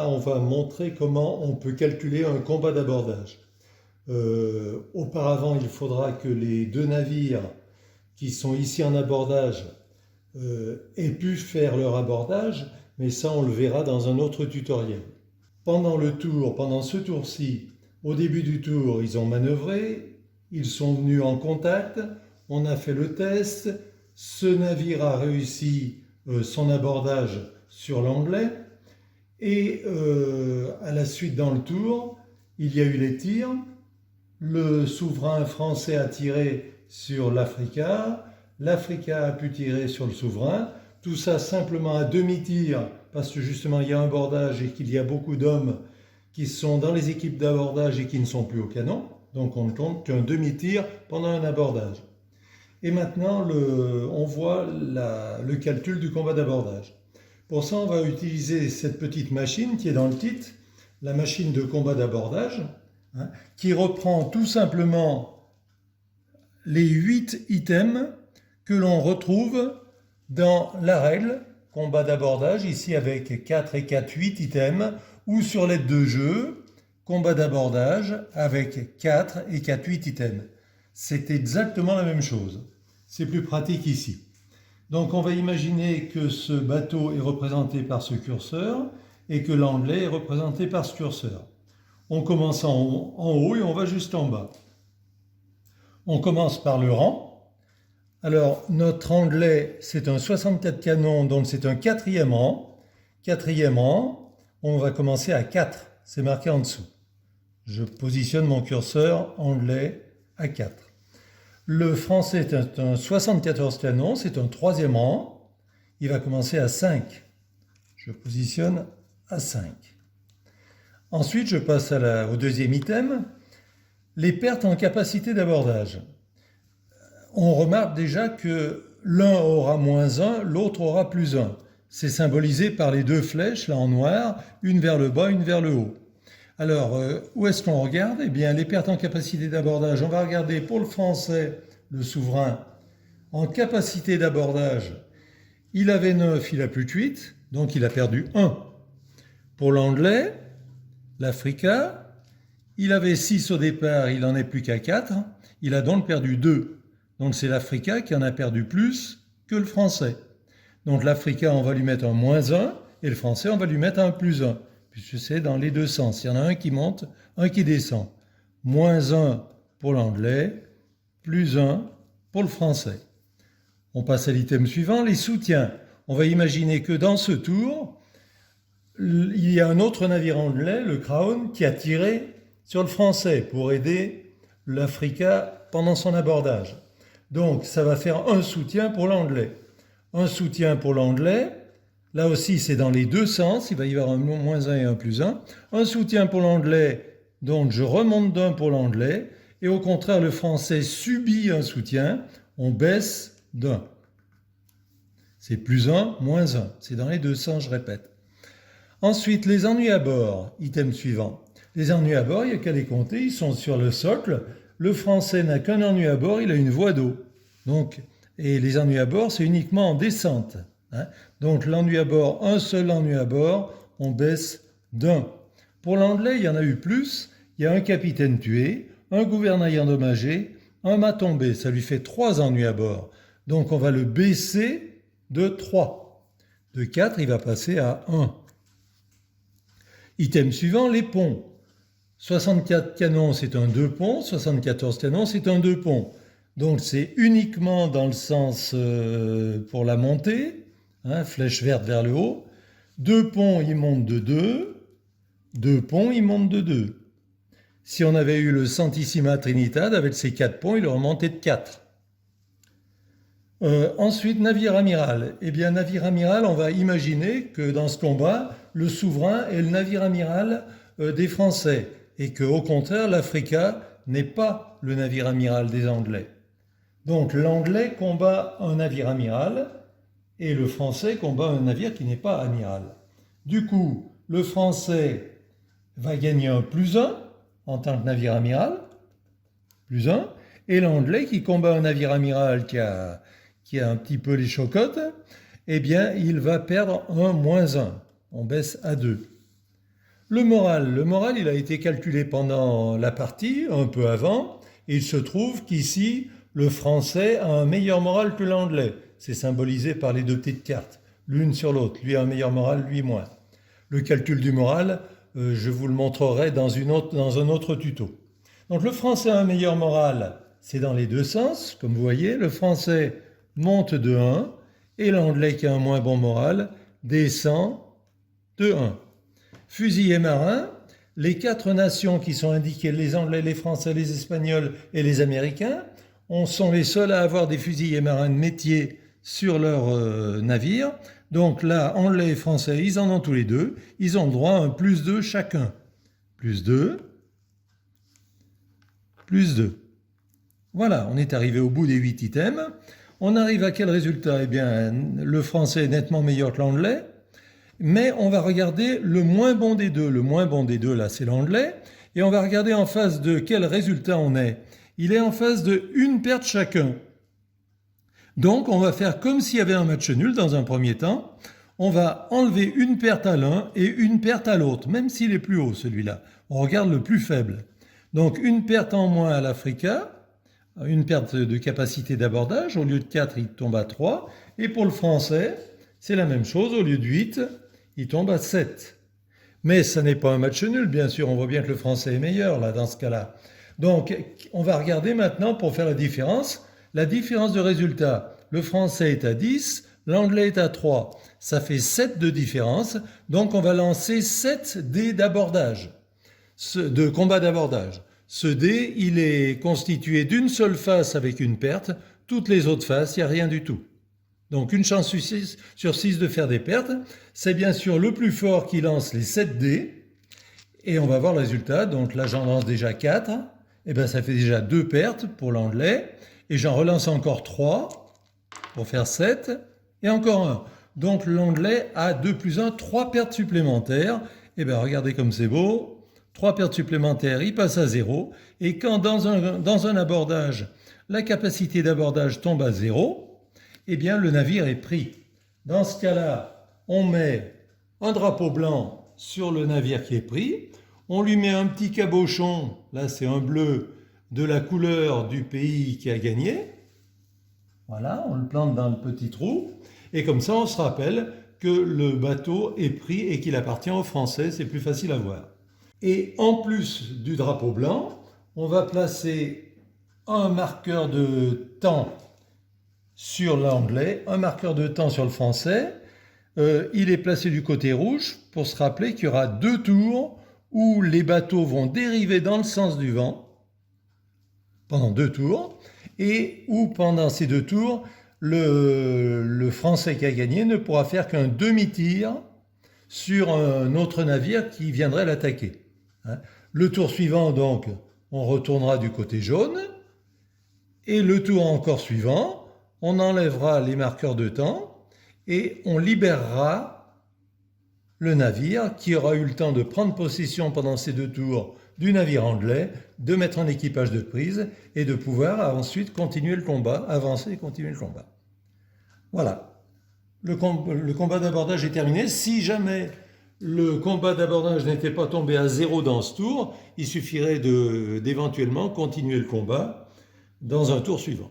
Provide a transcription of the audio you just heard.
on va montrer comment on peut calculer un combat d'abordage. Auparavant, il faudra que les deux navires qui sont ici en abordage aient pu faire leur abordage, mais ça on le verra dans un autre tutoriel. Pendant ce tour-ci, au début du tour, ils ont manœuvré, ils sont venus en contact, on a fait le test, ce navire a réussi son abordage sur l'Anglais, et à la suite dans le tour, il y a eu les tirs, le souverain français a tiré sur l'Africa, l'Africa a pu tirer sur le souverain, tout ça simplement à demi-tir, parce que justement il y a un abordage et qu'il y a beaucoup d'hommes qui sont dans les équipes d'abordage et qui ne sont plus au canon, donc on ne compte qu'un demi-tir pendant un abordage. Et maintenant, on voit le calcul du combat d'abordage. Pour ça, on va utiliser cette petite machine qui est dans le titre, la machine de combat d'abordage, qui reprend tout simplement les 8 items que l'on retrouve dans la règle combat d'abordage, ici avec 4 et 4, 8 items, ou sur l'aide de jeu, combat d'abordage avec 4 et 4, 8 items. C'est exactement la même chose. C'est plus pratique ici. Donc on va imaginer que ce bateau est représenté par ce curseur et que l'anglais est représenté par ce curseur. On commence en haut et on va juste en bas. On commence par le rang. Alors notre anglais, c'est un 64 canons, donc c'est un 4e rang. 4e rang, on va commencer à 4, c'est marqué en dessous. Je positionne mon curseur anglais à 4. Le français est un 74 canons, c'est un 3e rang. Il va commencer à 5. Je positionne à 5. Ensuite, je passe au 2e item, les pertes en capacité d'abordage. On remarque déjà que l'un aura -1, l'autre aura +1. C'est symbolisé par les deux flèches, là en noir, une vers le bas, une vers le haut. Alors, où est-ce qu'on regarde? Eh bien, les pertes en capacité d'abordage, on va regarder pour le français, le souverain, en capacité d'abordage, il avait 9, il a plus de 8, donc il a perdu 1. Pour l'anglais, l'Africa, il avait 6 au départ, il n'en est plus qu'à 4, il a donc perdu 2. Donc c'est l'Africa qui en a perdu plus que le français. Donc l'Africa, on va lui mettre un -1, et le français, on va lui mettre un +1. Puisque c'est dans les deux sens. Il y en a un qui monte, un qui descend. -1 pour l'anglais, +1 pour le français. On passe à l'item suivant, les soutiens. On va imaginer que dans ce tour, il y a un autre navire anglais, le Crown, qui a tiré sur le français pour aider l'Africa pendant son abordage. Donc ça va faire un soutien pour l'anglais. Un soutien pour l'anglais. Là aussi, c'est dans les deux sens, il va y avoir un -1 et un +1. Un soutien pour l'anglais, donc je remonte d'un pour l'anglais, et au contraire, le français subit un soutien, on baisse d'un. C'est +1, -1, c'est dans les deux sens, je répète. Ensuite, les ennuis à bord, item suivant. Les ennuis à bord, il n'y a qu'à les compter, ils sont sur le socle. Le français n'a qu'un ennui à bord, il a une voie d'eau. Et les ennuis à bord, c'est uniquement en descente. Donc l'ennui à bord, un seul ennui à bord, on baisse d'un. Pour l'anglais, il y en a eu plus. Il y a un capitaine tué, un gouvernail endommagé, un mât tombé. Ça lui fait 3 ennuis à bord. Donc on va le baisser de 3. De 4, il va passer à 1. Item suivant, les ponts. 64 canons, c'est un 2 ponts. 74 canons, c'est un 2 ponts. Donc c'est uniquement dans le sens pour la montée. Flèche verte vers le haut. 2 ponts, ils montent de 2. 2 ponts, ils montent de 2. Si on avait eu le Santissima Trinidad, avec ses 4 ponts, il aurait monté de 4. Ensuite, navire amiral. Eh bien, navire amiral, on va imaginer que dans ce combat, le souverain est le navire amiral des Français. Et qu'au contraire, l'Africa n'est pas le navire amiral des Anglais. Donc l'Anglais combat un navire amiral, et le français combat un navire qui n'est pas amiral. Du coup, le français va gagner un +1 en tant que navire amiral, +1, et l'anglais qui combat un navire amiral qui a un petit peu les chocottes, eh bien, il va perdre un -1. On baisse à 2. Le moral, il a été calculé pendant la partie, un peu avant, et il se trouve qu'ici, le français a un meilleur moral que l'anglais. C'est symbolisé par les deux petites cartes, l'une sur l'autre. Lui a un meilleur moral, lui moins. Le calcul du moral, je vous le montrerai dans un autre tuto. Donc le français a un meilleur moral, c'est dans les deux sens, comme vous voyez. Le français monte de 1 et l'anglais qui a un moins bon moral descend de 1. Fusiliers marins, les 4 nations qui sont indiquées, les Anglais, les Français, les Espagnols et les Américains, sont les seuls à avoir des fusiliers marins de métier sur leur navire. Donc là, Anglais et Français, ils en ont tous les deux. Ils ont le droit à un plus 2 chacun. Plus 2, plus 2. Voilà, on est arrivé au bout des 8 items. On arrive à quel résultat? Eh bien, le français est nettement meilleur que l'anglais. Mais on va regarder le moins bon des deux. Le moins bon des deux, là, c'est l'anglais. Et on va regarder en face de quel résultat on est. Il est en face de une perte chacun. Donc, on va faire comme s'il y avait un match nul dans un premier temps. On va enlever une perte à l'un et une perte à l'autre, même s'il est plus haut, celui-là. On regarde le plus faible. Donc, une perte en moins à l'Africa, une perte de capacité d'abordage. Au lieu de 4, il tombe à 3. Et pour le français, c'est la même chose. Au lieu de 8, il tombe à 7. Mais ça n'est pas un match nul, bien sûr. On voit bien que le français est meilleur, là, dans ce cas-là. Donc, on va regarder maintenant, pour faire la différence de résultat. Le français est à 10, l'anglais est à 3. Ça fait 7 de différence. Donc, on va lancer 7 dés d'abordage, de combat d'abordage. Ce dé, il est constitué d'une seule face avec une perte. Toutes les autres faces, il n'y a rien du tout. Donc une chance sur 6 de faire des pertes. C'est bien sûr le plus fort qui lance les 7 dés. Et on va voir le résultat. Donc là, j'en lance déjà 4. Et bien ça fait déjà 2 pertes pour l'anglais. Et j'en relance encore 3 pour faire 7. Et encore 1. Donc l'anglais a 2 plus 1, 3 pertes supplémentaires. Et bien regardez comme c'est beau. 3 pertes supplémentaires, il passe à 0. Et quand dans un abordage, la capacité d'abordage tombe à 0, eh bien le navire est pris. Dans ce cas-là, on met un drapeau blanc sur le navire qui est pris. On lui met un petit cabochon, là c'est un bleu, de la couleur du pays qui a gagné. Voilà, on le plante dans le petit trou. Et comme ça, on se rappelle que le bateau est pris et qu'il appartient aux Français. C'est plus facile à voir. Et en plus du drapeau blanc, on va placer un marqueur de temps sur l'anglais, un marqueur de temps sur le français. Il est placé du côté rouge pour se rappeler qu'il y aura 2 tours où les bateaux vont dériver dans le sens du vent pendant 2 tours et où pendant ces 2 tours, le français qui a gagné ne pourra faire qu'un demi-tir sur un autre navire qui viendrait l'attaquer. Le tour suivant, donc, on retournera du côté jaune. Et le tour encore suivant, on enlèvera les marqueurs de temps et on libérera le navire qui aura eu le temps de prendre possession pendant ces 2 tours du navire anglais, de mettre un équipage de prise et de pouvoir ensuite continuer le combat, avancer et continuer le combat. Voilà. Le combat d'abordage est terminé. Si jamais le combat d'abordage n'était pas tombé à 0 dans ce tour, il suffirait d'éventuellement continuer le combat dans un tour suivant.